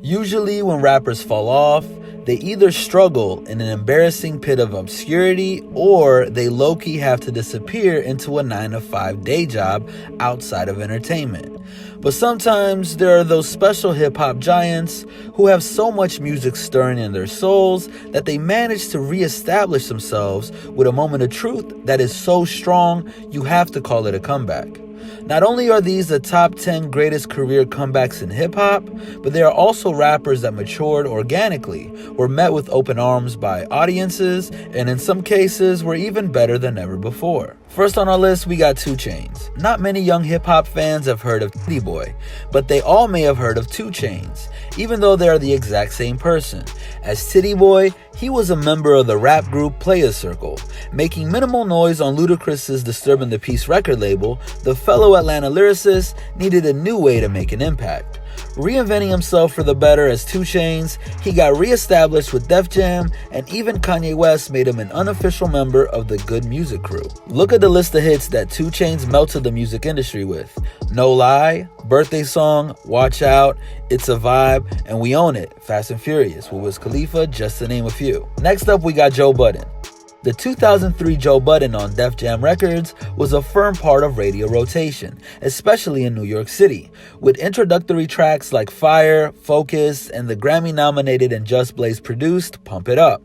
Usually when rappers fall off, they either struggle in an embarrassing pit of obscurity or they low-key have to disappear into a 9-to-5 day job outside of entertainment. But sometimes there are those special hip-hop giants who have so much music stirring in their souls that they manage to reestablish themselves with a moment of truth that is so strong you have to call it a comeback. Not only are these the top 10 greatest career comebacks in hip-hop, but they are also rappers that matured organically, were met with open arms by audiences, and in some cases were even better than ever before. First on our list, we got 2 Chainz. Not many young hip-hop fans have heard of Titty Boy, but they all may have heard of 2 Chainz, even though they are the exact same person. As Titty Boy, he was a member of the rap group Playaz Circle. Making minimal noise on Ludacris's Disturbing the Peace record label, the fellow Atlanta lyricist needed a new way to make an impact. Reinventing himself for the better as 2 Chainz, he got reestablished with Def Jam, and even Kanye West made him an unofficial member of the Good Music crew. Look at the list of hits that 2 Chainz melted the music industry with. No Lie, Birthday Song, Watch Out, It's a Vibe, and We Own It, Fast and Furious, with Wiz Khalifa, just to name a few. Next up, we got Joe Budden. The 2003 Joe Budden on Def Jam Records was a firm part of radio rotation, especially in New York City, with introductory tracks like Fire, Focus, and the Grammy-nominated and Just Blaze produced Pump It Up.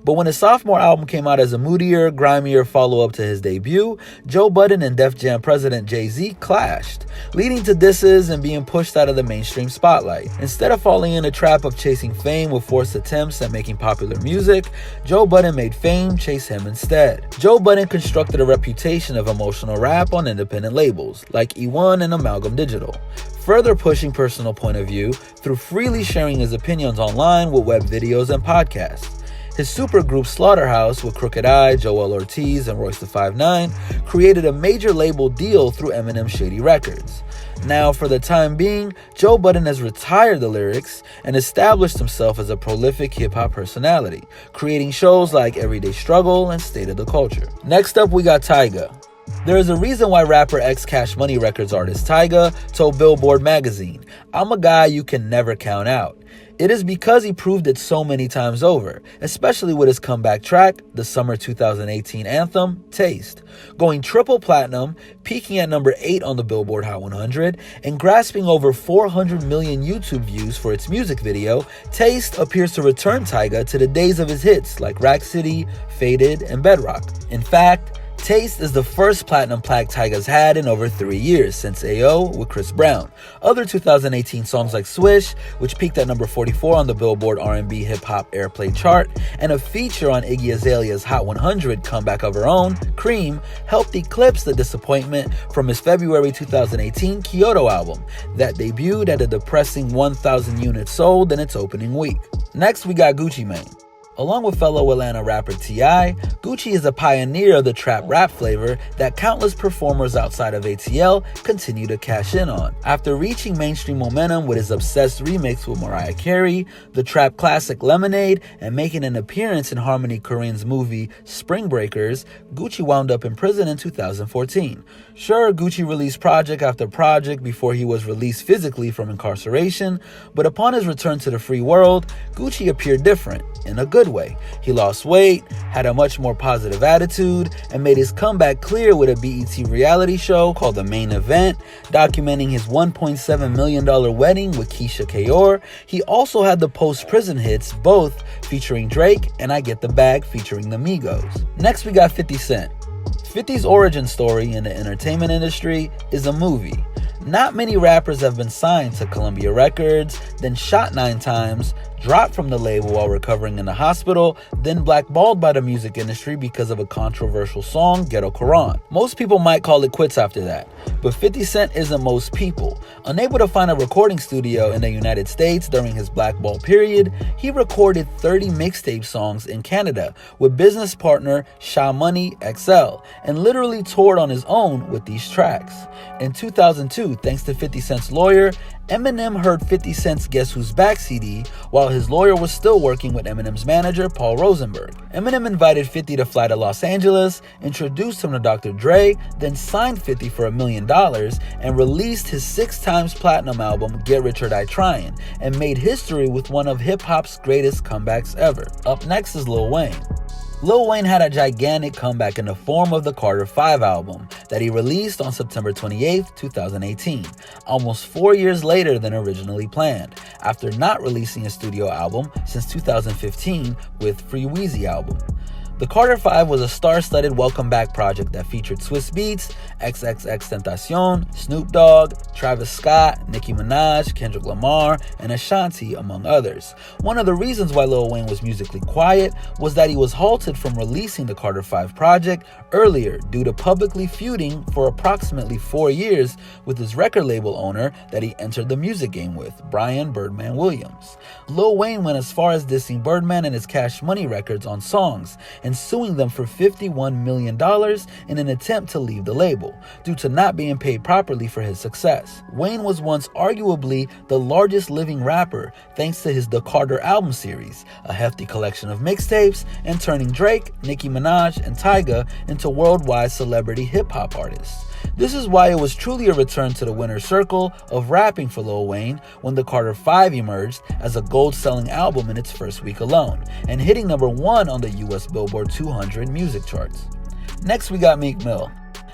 But when his sophomore album came out as a moodier, grimier follow-up to his debut, Joe Budden and Def Jam president Jay-Z clashed, leading to disses and being pushed out of the mainstream spotlight. Instead of falling in a trap of chasing fame with forced attempts at making popular music, Joe Budden made fame chase him instead. Joe Budden constructed a reputation of emotional rap on independent labels, like E1 and Amalgam Digital, further pushing personal point of view through freely sharing his opinions online with web videos and podcasts. His supergroup Slaughterhouse with Crooked I, Joel Ortiz, and Royce the 5'9" created a major label deal through Eminem Shady Records. Now, for the time being, Joe Budden has retired the lyrics and established himself as a prolific hip-hop personality, creating shows like Everyday Struggle and State of the Culture. Next up, we got Tyga. There is a reason why rapper ex-Cash Money Records artist Tyga told Billboard magazine, "I'm a guy you can never count out." It is because he proved it so many times over, especially with his comeback track, the summer 2018 anthem, Taste, going triple platinum, peaking at number 8 on the Billboard Hot 100, and grasping over 400 million YouTube views for its music video. Taste appears to return Tyga to the days of his hits like Rack City, Faded, and Bedrock. In fact, Taste is the first platinum plaque Tyga's had in over 3 years, since AO with Chris Brown. Other 2018 songs like Swish, which peaked at number 44 on the Billboard R&B Hip Hop Airplay chart, and a feature on Iggy Azalea's Hot 100 comeback of her own, Cream, helped eclipse the disappointment from his February 2018 Kyoto album, that debuted at a depressing 1,000 units sold in its opening week. Next, we got Gucci Mane. Along with fellow Atlanta rapper T.I., Gucci is a pioneer of the trap rap flavor that countless performers outside of ATL continue to cash in on. After reaching mainstream momentum with his Obsessed remix with Mariah Carey, the trap classic Lemonade, and making an appearance in Harmony Korine's movie Spring Breakers, Gucci wound up in prison in 2014. Sure, Gucci released project after project before he was released physically from incarceration, but upon his return to the free world, Gucci appeared different, in a good way. He lost weight, had a much more positive attitude, and made his comeback clear with a BET reality show called The Main Event, documenting his $1.7 million wedding with Keisha Kayor. He also had the post-prison hits, both featuring Drake and I Get the Bag featuring the Migos. Next, we got 50 Cent. 50's origin story in the entertainment industry is a movie. Not many rappers have been signed to Columbia Records, then shot 9 times, dropped from the label while recovering in the hospital, then blackballed by the music industry because of a controversial song, Ghetto Quran. Most people might call it quits after that, but 50 Cent isn't most people. Unable to find a recording studio in the United States during his blackball period, he recorded 30 mixtape songs in Canada with business partner Sha Money XL, and literally toured on his own with these tracks. In 2002, thanks to 50 Cent's lawyer, Eminem heard 50 Cent's Guess Who's Back CD while his lawyer was still working with Eminem's manager, Paul Rosenberg. Eminem invited 50 to fly to Los Angeles, introduced him to Dr. Dre, then signed 50 for $1 million, and released his 6 times platinum album, Get Rich or Die Tryin', and made history with one of hip-hop's greatest comebacks ever. Up next is Lil Wayne. Lil Wayne had a gigantic comeback in the form of the Carter 5 album that he released on September 28, 2018, almost 4 years later than originally planned, after not releasing a studio album since 2015 with Free Weezy album. The Carter 5 was a star-studded welcome back project that featured Swizz Beatz, XXXTentacion, Snoop Dogg, Travis Scott, Nicki Minaj, Kendrick Lamar, and Ashanti, among others. One of the reasons why Lil Wayne was musically quiet was that he was halted from releasing the Carter 5 project earlier due to publicly feuding for approximately 4 years with his record label owner that he entered the music game with, Brian Birdman Williams. Lil Wayne went as far as dissing Birdman and his Cash Money records on songs, and suing them for $51 million in an attempt to leave the label, due to not being paid properly for his success. Wayne was once arguably the largest living rapper thanks to his The Carter album series, a hefty collection of mixtapes, and turning Drake, Nicki Minaj, and Tyga into worldwide celebrity hip-hop artists. This is why it was truly a return to the winner's circle of rapping for Lil Wayne when the Carter 5 emerged as a gold-selling album in its first week alone, and hitting #1 on the US Billboard 200 music charts. Next we got Meek Mill.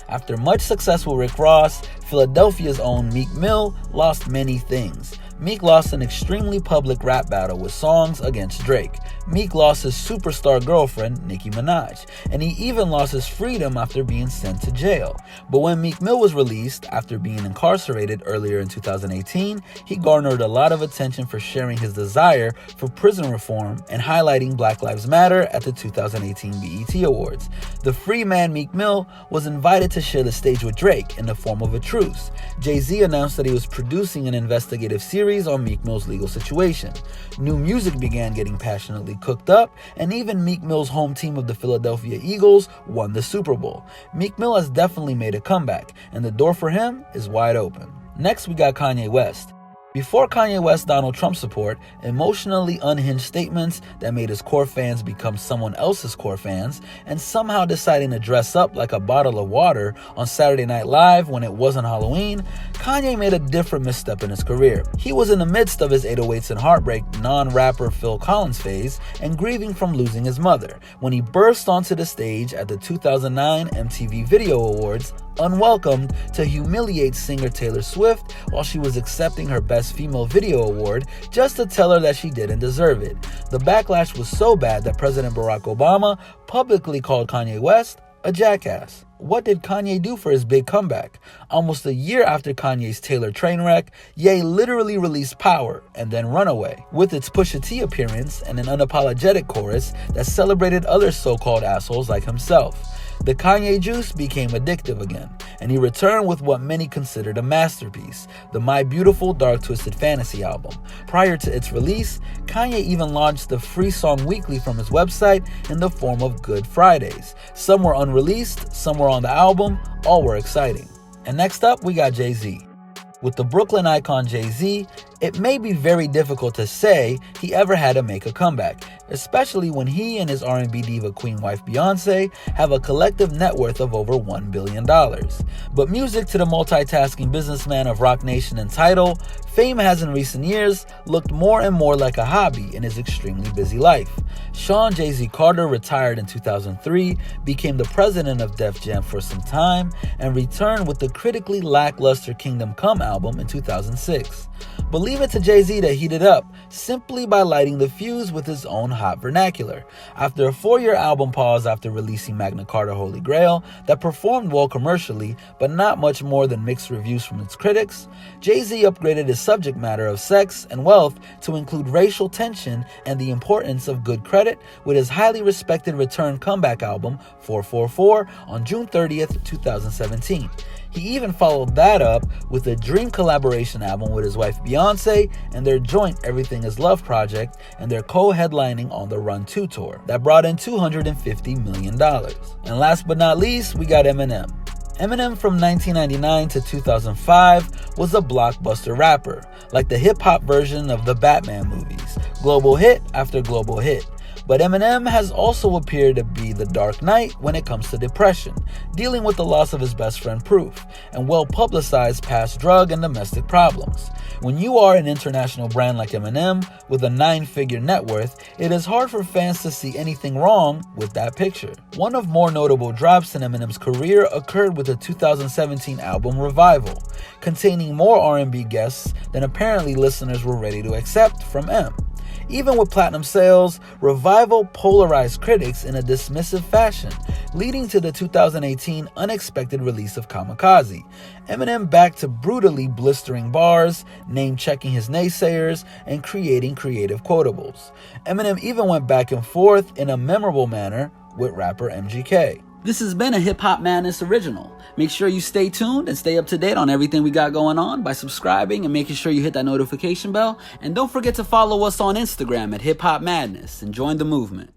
After much success with Rick Ross, Philadelphia's own Meek Mill lost many things. Meek lost an extremely public rap battle with songs against Drake. Meek lost his superstar girlfriend, Nicki Minaj, and he even lost his freedom after being sent to jail. But when Meek Mill was released after being incarcerated earlier in 2018, he garnered a lot of attention for sharing his desire for prison reform and highlighting Black Lives Matter at the 2018 BET Awards. The free man Meek Mill was invited to share the stage with Drake in the form of a truce. Jay-Z announced that he was producing an investigative series on Meek Mill's legal situation. New music began getting passionately cooked up, and even Meek Mill's home team of the Philadelphia Eagles won the Super Bowl. Meek Mill has definitely made a comeback, and the door for him is wide open. Next, we got Kanye West. Before Kanye West's Donald Trump support, emotionally unhinged statements that made his core fans become someone else's core fans, and somehow deciding to dress up like a bottle of water on Saturday Night Live when it wasn't Halloween, Kanye made a different misstep in his career. He was in the midst of his 808s and Heartbreak non-rapper Phil Collins phase and grieving from losing his mother when he burst onto the stage at the 2009 MTV Video Awards unwelcomed to humiliate singer Taylor Swift while she was accepting her Best Female Video Award just to tell her that she didn't deserve it. The backlash was so bad that President Barack Obama publicly called Kanye West a jackass. What did Kanye do for his big comeback? Almost a year after Kanye's Taylor train wreck, Ye literally released Power and then Runaway, with its Pusha T appearance and an unapologetic chorus that celebrated other so-called assholes like himself. The Kanye juice became addictive again, and he returned with what many considered a masterpiece, the My Beautiful Dark Twisted Fantasy album. Prior to its release, Kanye even launched the Free Song Weekly from his website in the form of Good Fridays. Some were unreleased, some were on the album, all were exciting. And next up, we got Jay-Z. With the Brooklyn icon Jay-Z, it may be very difficult to say he ever had to make a comeback, especially when he and his R&B diva queen wife Beyonce have a collective net worth of over $1 billion. But music to the multitasking businessman of Roc Nation and Tidal, fame has in recent years looked more and more like a hobby in his extremely busy life. Sean Jay-Z Carter retired in 2003, became the president of Def Jam for some time, and returned with the critically lackluster Kingdom Come album in 2006. But leave it to Jay-Z to heat it up simply by lighting the fuse with his own hot vernacular. After a 4-year album pause after releasing Magna Carta Holy Grail that performed well commercially but not much more than mixed reviews from its critics, Jay-Z upgraded his subject matter of sex and wealth to include racial tension and the importance of good credit with his highly respected return comeback album 444 on June 30th, 2017. He even followed that up with a dream collaboration album with his wife Beyonce and their joint Everything Is Love project and their co-headlining on the Run 2 tour that brought in $250 million. And last but not least, we got Eminem. Eminem from 1999 to 2005 was a blockbuster rapper, like the hip-hop version of the Batman movies, global hit after global hit. But Eminem has also appeared to be the Dark Knight when it comes to depression, dealing with the loss of his best friend Proof, and well-publicized past drug and domestic problems. When you are an international brand like Eminem, with a 9-figure net worth, it is hard for fans to see anything wrong with that picture. One of more notable drops in Eminem's career occurred with the 2017 album Revival, containing more R&B guests than apparently listeners were ready to accept from M. Even with platinum sales, Revival polarized critics in a dismissive fashion, leading to the 2018 unexpected release of Kamikaze. Eminem back to brutally blistering bars, name-checking his naysayers, and creating creative quotables. Eminem even went back and forth in a memorable manner with rapper MGK. This has been a Hip Hop Madness original. Make sure you stay tuned and stay up to date on everything we got going on by subscribing and making sure you hit that notification bell. And don't forget to follow us on Instagram at HipHopMadness and join the movement.